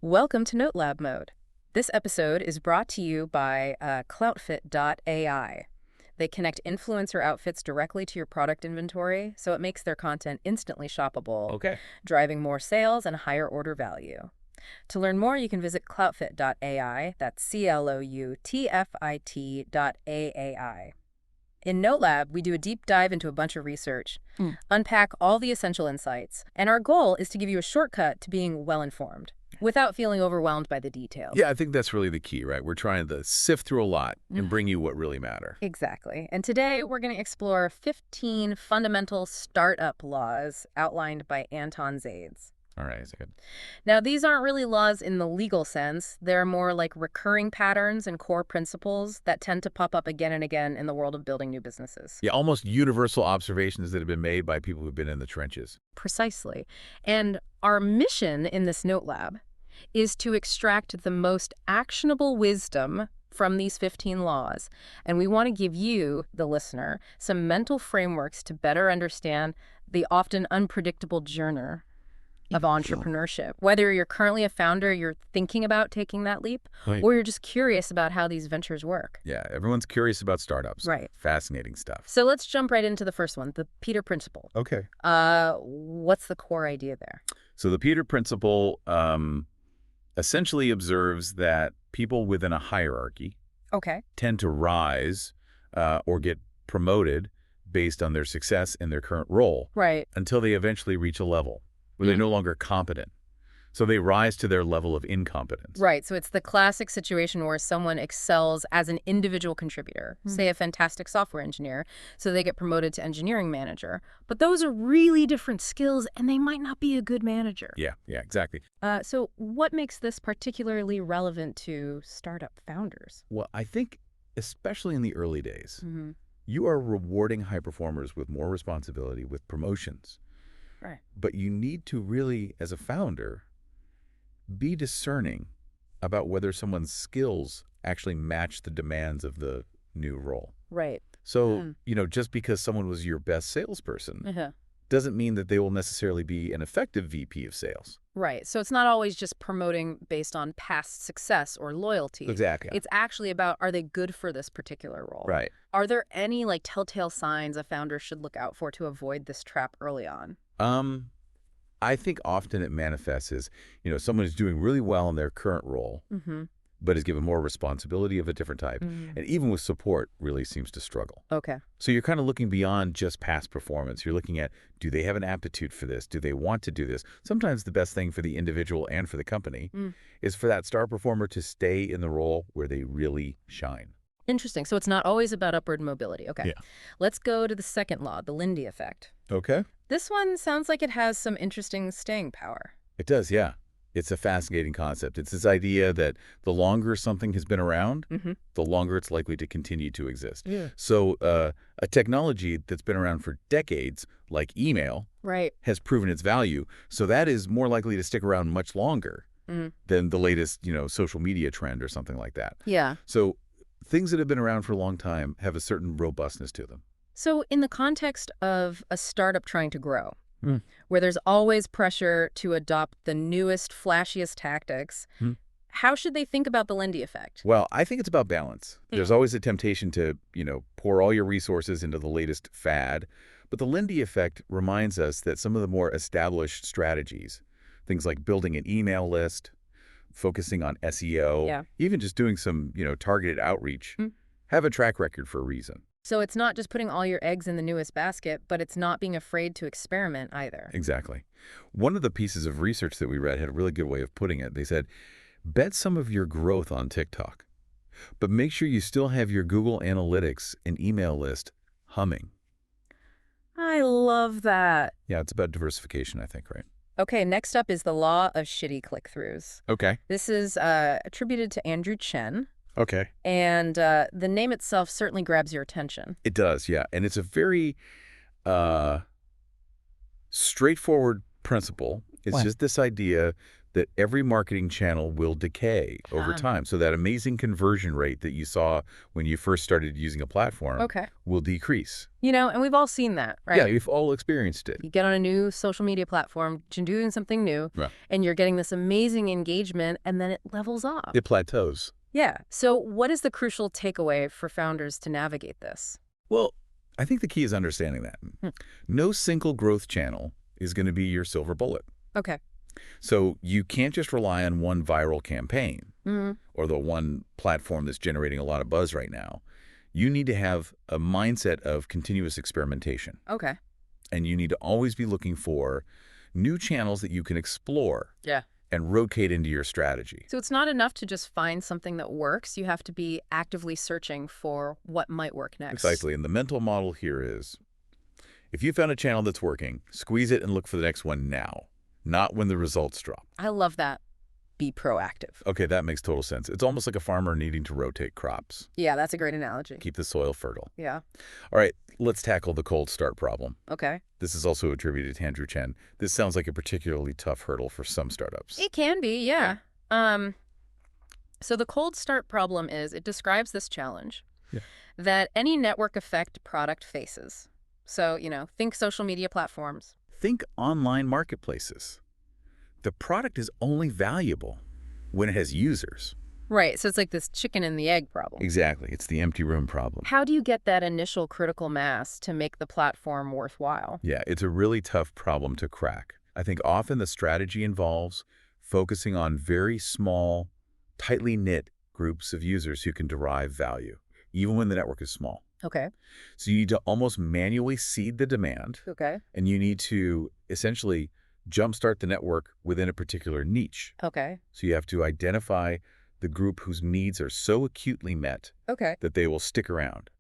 Welcome to Note Lab Mode. This episode is brought to you by Cloutfit.ai. They connect influencer outfits directly to your product inventory, so it makes their content instantly shoppable, Okay. driving more sales and higher order value. To learn more, you can visit Cloutfit.ai, that's Cloutfit.ai. In Note Lab, we do a deep dive into a bunch of research, unpack all the essential insights, and our goal is to give you a shortcut to being well-informed, without feeling overwhelmed by the details. Yeah, I think that's really the key, right? We're trying to sift through a lot and bring you what really matter. Exactly. And today we're going to explore 15 fundamental startup laws outlined by Anton Zaides. All right, that's good. Now, these aren't really laws in the legal sense. They're more like recurring patterns and core principles that tend to pop up again and again in the world of building new businesses. Yeah, almost universal observations that have been made by people who've been in the trenches. Precisely. And our mission in this Note Lab is to extract the most actionable wisdom from these 15 laws. And we want to give you, the listener, some mental frameworks to better understand the often unpredictable journey of entrepreneurship. Whether you're currently a founder, you're thinking about taking that leap, Right. or you're just curious about how these ventures work. Yeah, everyone's curious about startups. Right. Fascinating stuff. So let's jump right into the first one, the Peter Principle. Okay. What's the core idea there? So the Peter Principle essentially observes that people within a hierarchy Okay. tend to rise or get promoted based on their success in their current role Right. until they eventually reach a level where they're no longer competent. So they rise to their level of incompetence. Right. So it's the classic situation where someone excels as an individual contributor, say a fantastic software engineer, so they get promoted to engineering manager. But those are really different skills, and they might not be a good manager. Yeah, exactly. So what makes this particularly relevant to startup founders? Well, I think especially in the early days, Mm-hmm. you are rewarding high performers with more responsibility, with promotions. Right. But you need to really, as a founder, be discerning about whether someone's skills actually match the demands of the new role. Right. So, just because someone was your best salesperson Uh-huh. doesn't mean that they will necessarily be an effective VP of sales. Right. So it's not always just promoting based on past success or loyalty. Exactly. It's actually about, are they good for this particular role? Right. Are there any telltale signs a founder should look out for to avoid this trap early on? I think often it manifests as, someone is doing really well in their current role, Mm-hmm. but is given more responsibility of a different type, and even with support really seems to struggle. Okay. So you're kind of looking beyond just past performance. You're looking at, do they have an aptitude for this? Do they want to do this? Sometimes the best thing for the individual and for the company is for that star performer to stay in the role where they really shine. Interesting. So it's not always about upward mobility. Okay. Yeah. Let's go to the second law, the Lindy effect. Okay. This one sounds like it has some interesting staying power. It does, yeah. It's a fascinating concept. It's this idea that the longer something has been around, the longer it's likely to continue to exist. Yeah. So a technology that's been around for decades, like email, Right. has proven its value. So that is more likely to stick around much longer than the latest, social media trend or something like that. Yeah. So things that have been around for a long time have a certain robustness to them. So in the context of a startup trying to grow, where there's always pressure to adopt the newest, flashiest tactics, how should they think about the Lindy effect? Well, I think it's about balance. There's always a temptation to, pour all your resources into the latest fad. But the Lindy effect reminds us that some of the more established strategies, things like building an email list, focusing on SEO, even just doing some, targeted outreach, have a track record for a reason. So it's not just putting all your eggs in the newest basket, but it's not being afraid to experiment either. Exactly. One of the pieces of research that we read had a really good way of putting it. They said, bet some of your growth on TikTok, but make sure you still have your Google Analytics and email list humming. I love that. Yeah, it's about diversification, I think, right? Okay, next up is the law of shitty click-throughs. Okay. This is attributed to Andrew Chen, Okay. and the name itself certainly grabs your attention. It does, yeah. And it's a very straightforward principle. It's just this idea that every marketing channel will decay over Ah, time. So that amazing conversion rate that you saw when you first started using a platform okay. will decrease. And we've all seen that, Yeah, right? we've all experienced it. You get on a new social media platform, doing something new, Right. and you're getting this amazing engagement, and then it levels off. It plateaus. Yeah. So what is the crucial takeaway for founders to navigate this? Well, I think the key is understanding that. Hmm. No single growth channel is going to be your silver bullet. Okay. So you can't just rely on one viral campaign Hmm. or the one platform that's generating a lot of buzz right now. You need to have a mindset of continuous experimentation. Okay. And you need to always be looking for new channels that you can explore Yeah. and rotate into your strategy. So it's not enough to just find something that works. You have to be actively searching for what might work next. Precisely. And the mental model here is, if you found a channel that's working, squeeze it and look for the next one now, not when the results drop. I love that. Be proactive. Okay, that makes total sense. It's almost like a farmer needing to rotate crops, Yeah, that's a great analogy. keep the soil fertile. Yeah. All right, let's tackle the cold start problem. Okay. This is also attributed to Andrew Chen. This sounds like a particularly tough hurdle for some startups. It can be, yeah. So the cold start problem is it describes this challenge Yeah. that any network effect product faces. So, think social media platforms. Think online marketplaces. The product is only valuable when it has users. Right. So it's like this chicken and the egg problem. Exactly. It's the empty room problem. How do you get that initial critical mass to make the platform worthwhile? Yeah, it's a really tough problem to crack. I think often the strategy involves focusing on very small, tightly knit groups of users who can derive value, even when the network is small. Okay. So you need to almost manually seed the demand, Okay. and you need to essentially jumpstart the network within a particular niche. Okay. So you have to identify the group whose needs are so acutely met Okay. that they will stick around,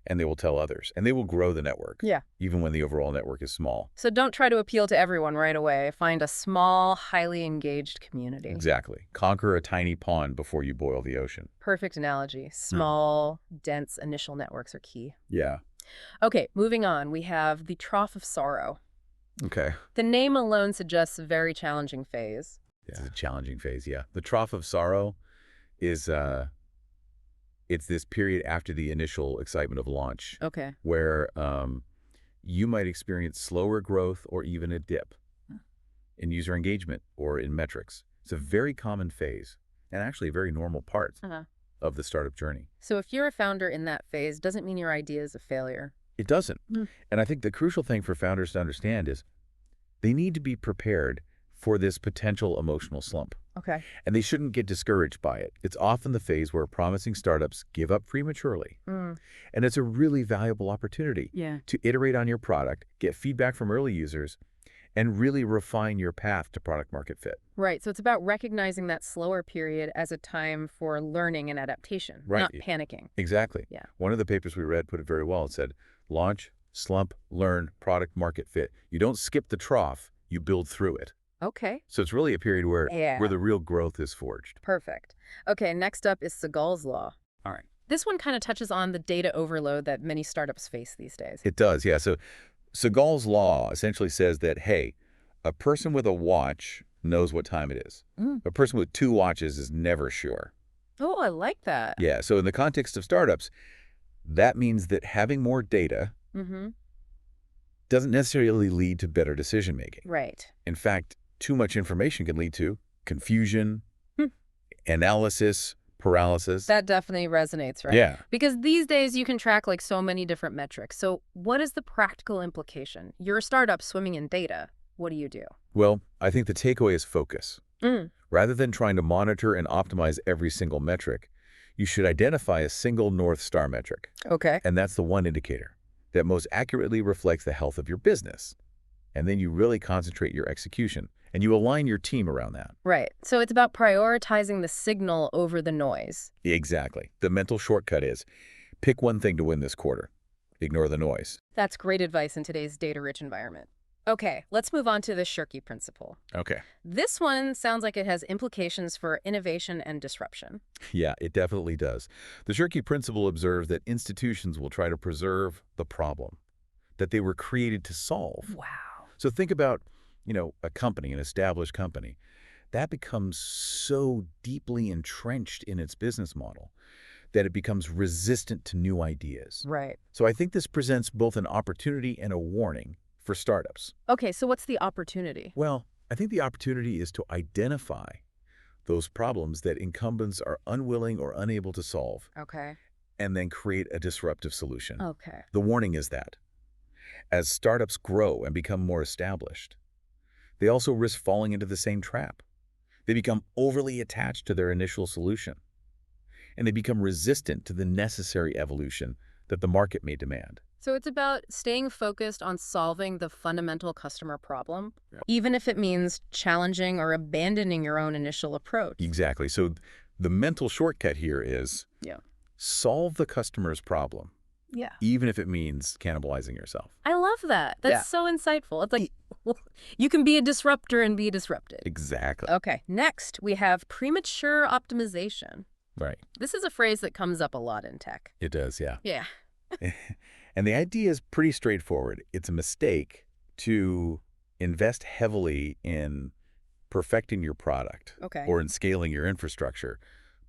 and they will tell others, and they will grow the network, Yeah. even when the overall network is small. So don't try to appeal to everyone right away. Find a small, highly engaged community. Exactly. Conquer a tiny pond before you boil the ocean. Perfect analogy. Small, dense initial networks are key. Yeah. Okay, moving on. We have the trough of sorrow. Okay. The name alone suggests a very challenging phase. It's a challenging phase, yeah. The trough of sorrow is it's this period after the initial excitement of launch Okay. where you might experience slower growth or even a dip in user engagement or in metrics. It's a very common phase and actually a very normal part of the startup journey. So if you're a founder in that phase, doesn't mean your idea is a failure. It doesn't. Mm. And I think the crucial thing for founders to understand is they need to be prepared for this potential emotional slump. Okay. And they shouldn't get discouraged by it. It's often the phase where promising startups give up prematurely. Mm. And it's a really valuable opportunity Yeah. to iterate on your product, get feedback from early users, and really refine your path to product market fit. Right. So it's about recognizing that slower period as a time for learning and adaptation, Right. not panicking. Exactly. Yeah. One of the papers we read put it very well. It said, launch, slump, learn, product market fit. You don't skip the trough, you build through it. Okay. So it's really a period where the real growth is forged. Perfect. Okay, next up is Segal's Law. All right. This one kind of touches on the data overload that many startups face these days. It does, yeah. So Segal's law essentially says that, hey, a person with a watch knows what time it is. Mm. A person with two watches is never sure. Oh, I like that. Yeah, so in the context of startups, that means that having more data Mm-hmm. doesn't necessarily lead to better decision making. Right. In fact, too much information can lead to confusion, Hmm. analysis, paralysis. That definitely resonates, right? Yeah. Because these days you can track like so many different metrics. So what is the practical implication? You're a startup swimming in data. What do you do? Well, I think the takeaway is focus. Mm. Rather than trying to monitor and optimize every single metric, you should identify a single North Star metric. Okay. And that's the one indicator that most accurately reflects the health of your business. And then you really concentrate your execution and you align your team around that. Right. So it's about prioritizing the signal over the noise. Exactly. The mental shortcut is pick one thing to win this quarter. Ignore the noise. That's great advice in today's data-rich environment. Okay, let's move on to the Shirky principle. Okay. This one sounds like it has implications for innovation and disruption. Yeah, it definitely does. The Shirky principle observes that institutions will try to preserve the problem that they were created to solve. Wow. So think about, a company, an established company. that becomes so deeply entrenched in its business model that it becomes resistant to new ideas. Right. So I think this presents both an opportunity and a warning for startups. Okay, so what's the opportunity? Well, I think the opportunity is to identify those problems that incumbents are unwilling or unable to solve, Okay. and then create a disruptive solution. Okay. The warning is that as startups grow and become more established, they also risk falling into the same trap. They become overly attached to their initial solution, and they become resistant to the necessary evolution that the market may demand. So it's about staying focused on solving the fundamental customer problem, Yeah. even if it means challenging or abandoning your own initial approach. Exactly. So the mental shortcut here is solve the customer's problem, Yeah. even if it means cannibalizing yourself. I love that. That's so insightful. It's like, you can be a disruptor and be disrupted. Exactly. Okay, next we have premature optimization. Right. This is a phrase that comes up a lot in tech. It does, yeah. Yeah. And the idea is pretty straightforward. It's a mistake to invest heavily in perfecting your product Okay. or in scaling your infrastructure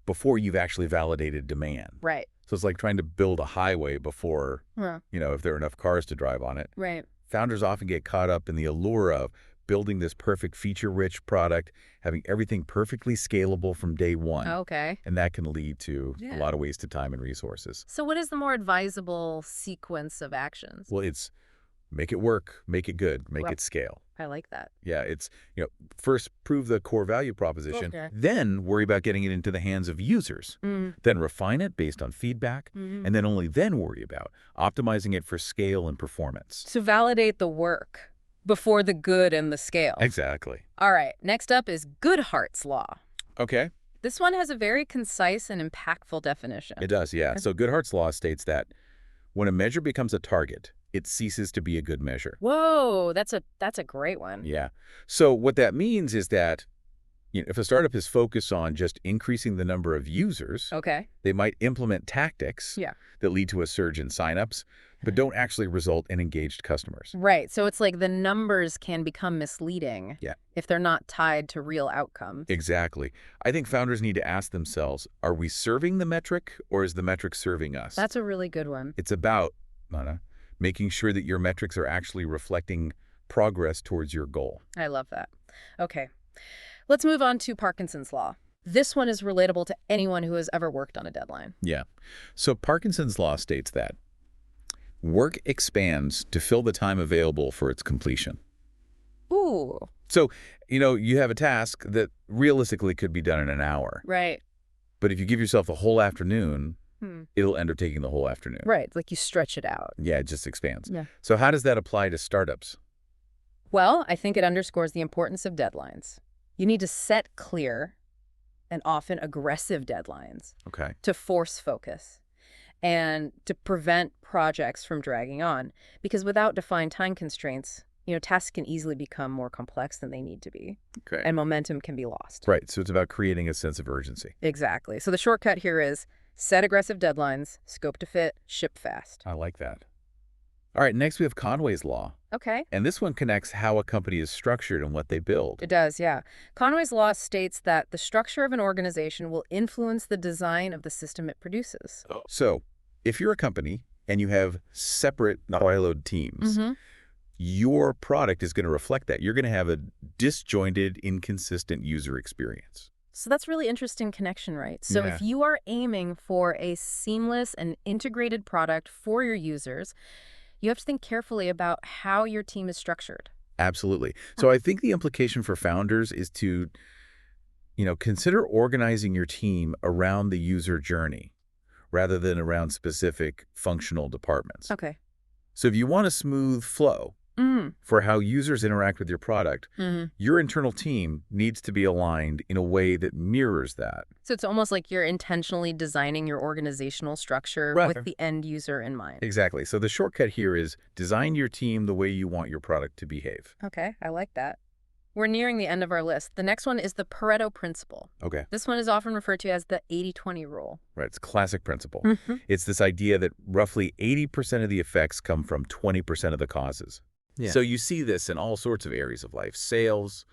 before you've actually validated demand. Right. So it's like trying to build a highway before, Huh. if there are enough cars to drive on it. Right. Founders often get caught up in the allure of building this perfect feature-rich product, having everything perfectly scalable from day one. Okay. And that can lead to Yeah. a lot of wasted time and resources. So what is the more advisable sequence of actions? Well, it's make it work, make it good, make Well- it scale. I like that. Yeah, it's, first prove the core value proposition, Okay. then worry about getting it into the hands of users, then refine it based on feedback, and then only then worry about optimizing it for scale and performance. So validate the work before the good and the scale. Exactly. All right, next up is Goodhart's Law. Okay. This one has a very concise and impactful definition. It does, yeah. So Goodhart's Law states that when a measure becomes a target, it ceases to be a good measure. Whoa, that's a great one. Yeah. So what that means is that if a startup is focused on just increasing the number of users, Okay. they might implement tactics that lead to a surge in signups, but don't actually result in engaged customers. Right. So it's like the numbers can become misleading Yeah. if they're not tied to real outcomes. Exactly. I think founders need to ask themselves, are we serving the metric or is the metric serving us? That's a really good one. It's about making sure that your metrics are actually reflecting progress towards your goal. I love that. Okay. Let's move on to Parkinson's Law. This one is relatable to anyone who has ever worked on a deadline. Yeah. So Parkinson's Law states that work expands to fill the time available for its completion. Ooh. So, you have a task that realistically could be done in an hour. Right. But if you give yourself the whole afternoon, it'll end up taking the whole afternoon. Right. Like you stretch it out. Yeah, it just expands. Yeah. So how does that apply to startups? Well, I think it underscores the importance of deadlines. You need to set clear and often aggressive deadlines Okay. to force focus and to prevent projects from dragging on. Because without defined time constraints, tasks can easily become more complex than they need to be. Okay. And momentum can be lost. Right. So it's about creating a sense of urgency. Exactly. So the shortcut here is set aggressive deadlines, scope to fit, ship fast. I like that. All right. Next, we have Conway's Law. Okay. And this one connects how a company is structured and what they build. It does, yeah. Conway's Law states that the structure of an organization will influence the design of the system it produces. So if you're a company and you have separate siloed teams, your product is going to reflect that. You're going to have a disjointed, inconsistent user experience. So that's really interesting connection, right? So Yeah. if you are aiming for a seamless and integrated product for your users, you have to think carefully about how your team is structured. Absolutely. So I think the implication for founders is to, consider organizing your team around the user journey rather than around specific functional departments. Okay. So if you want a smooth flow for how users interact with your product, your internal team needs to be aligned in a way that mirrors that. So it's almost like you're intentionally designing your organizational structure Right. with the end user in mind. Exactly. So the shortcut here is design your team the way you want your product to behave. Okay, I like that. We're nearing the end of our list. The next one is the Pareto principle. Okay. This one is often referred to as the 80-20 rule. Right. It's a classic principle. It's this idea that roughly 80% of the effects come from 20% of the causes. Yeah. So you see this in all sorts of areas of life: sales,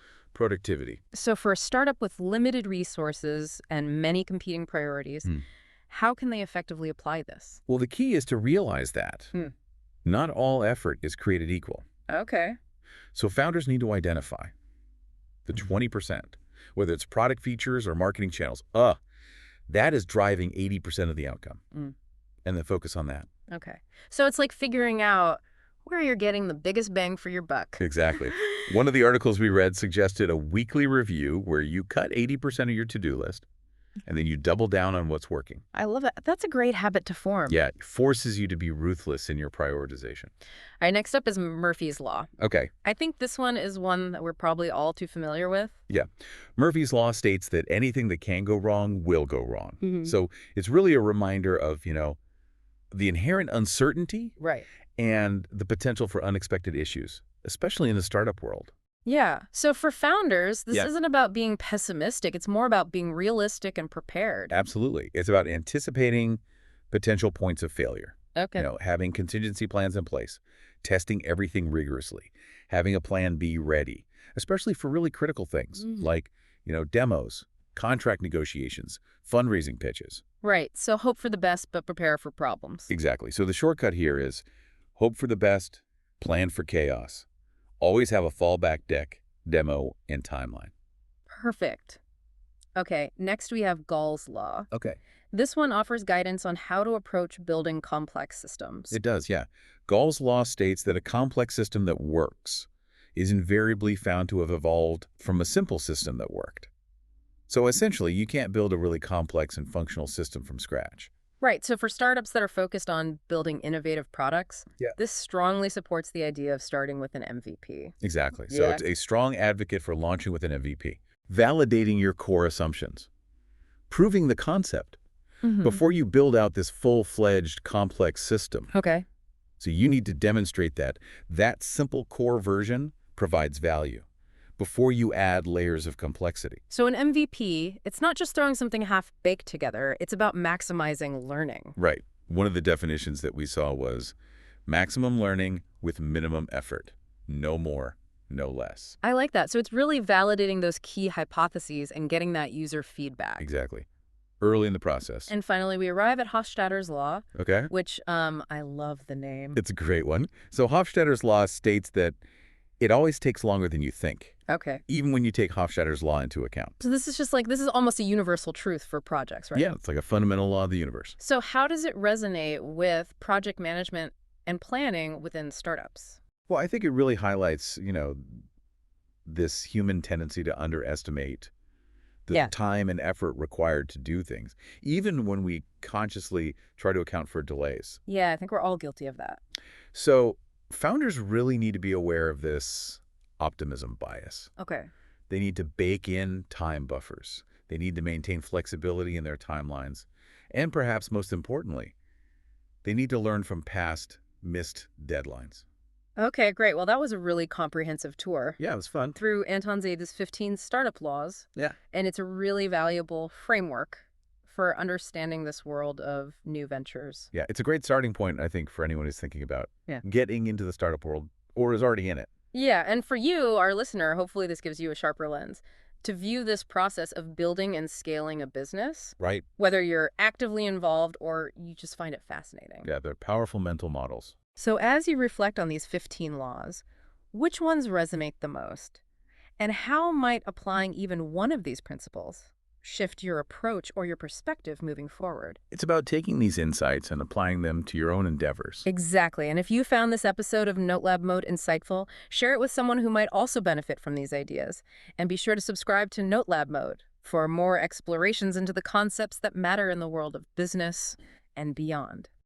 productivity. So for a startup with limited resources and many competing priorities, Hmm. how can they effectively apply this? Well, the key is to realize that Hmm. not all effort is created equal. Okay. So founders need to identify the 20%, whether it's product features or marketing channels. That is driving 80% of the outcome. Mm. And then focus on that. Okay. So it's like figuring out where you're getting the biggest bang for your buck. Exactly. One of the articles we read suggested a weekly review where you cut 80% of your to-do list and then you double down on what's working. I love it. That's a great habit to form. Yeah, it forces you to be ruthless in your prioritization. All right, next up is Murphy's Law. Okay. I think this one is one that we're probably all too familiar with. Yeah. Murphy's Law states that anything that can go wrong will go wrong. Mhm. So it's really a reminder of, the inherent uncertainty Right. and the potential for unexpected issues, especially in the startup world. Yeah. So for founders, this Yeah. isn't about being pessimistic. It's more about being realistic and prepared. Absolutely. It's about anticipating potential points of failure. Okay. Having contingency plans in place, testing everything rigorously, having a plan B ready, especially for really critical things like, demos, contract negotiations, fundraising pitches. Right. So hope for the best, but prepare for problems. Exactly. So the shortcut here is hope for the best, plan for chaos. Always have a fallback deck, demo, and timeline. Perfect. Okay. Next, we have Gall's Law. Okay. This one offers guidance on how to approach building complex systems. It does, yeah. Gall's law states that a complex system that works is invariably found to have evolved from a simple system that worked. So essentially, you can't build a really complex and functional system from scratch. Right. So for startups that are focused on building innovative products, Yeah. this strongly supports the idea of starting with an MVP. Exactly. So Yeah. it's a strong advocate for launching with an MVP, validating your core assumptions, proving the concept before you build out this full-fledged complex system. Okay. So you need to demonstrate that that simple core version provides value before you add layers of complexity. So an MVP, it's not just throwing something half-baked together. It's about maximizing learning. Right. One of the definitions that we saw was maximum learning with minimum effort. No more, no less. I like that. So it's really validating those key hypotheses and getting that user feedback. Exactly. Early in the process. And finally, we arrive at Hofstadter's Law, Okay? which I love the name. It's a great one. So Hofstadter's law states that it always takes longer than you think, Okay. even when you take Hofstadter's law into account. So this is just like, this is almost a universal truth for projects, right? Yeah, it's like a fundamental law of the universe. So how does it resonate with project management and planning within startups? Well, I think it really highlights, this human tendency to underestimate the Yeah. time and effort required to do things, even when we consciously try to account for delays. Yeah, I think we're all guilty of that. So founders really need to be aware of this optimism bias. Okay. They need to bake in time buffers. They need to maintain flexibility in their timelines. And perhaps most importantly, they need to learn from past missed deadlines. Okay, great. Well, that was a really comprehensive tour Yeah, it was fun. through Anton Zaides' 15 startup laws. Yeah. And it's a really valuable framework for understanding this world of new ventures. Yeah, it's a great starting point, I think, for anyone who's thinking about Yeah. getting into the startup world or is already in it. Yeah, and for you, our listener, hopefully this gives you a sharper lens to view this process of building and scaling a business, Right. whether you're actively involved or you just find it fascinating. Yeah, they're powerful mental models. So as you reflect on these 15 laws, which ones resonate the most? And how might applying even one of these principles shift your approach or your perspective moving forward? It's about taking these insights and applying them to your own endeavors. Exactly. And if you found this episode of NoteLab Mode insightful, share it with someone who might also benefit from these ideas. And be sure to subscribe to NoteLab Mode for more explorations into the concepts that matter in the world of business and beyond.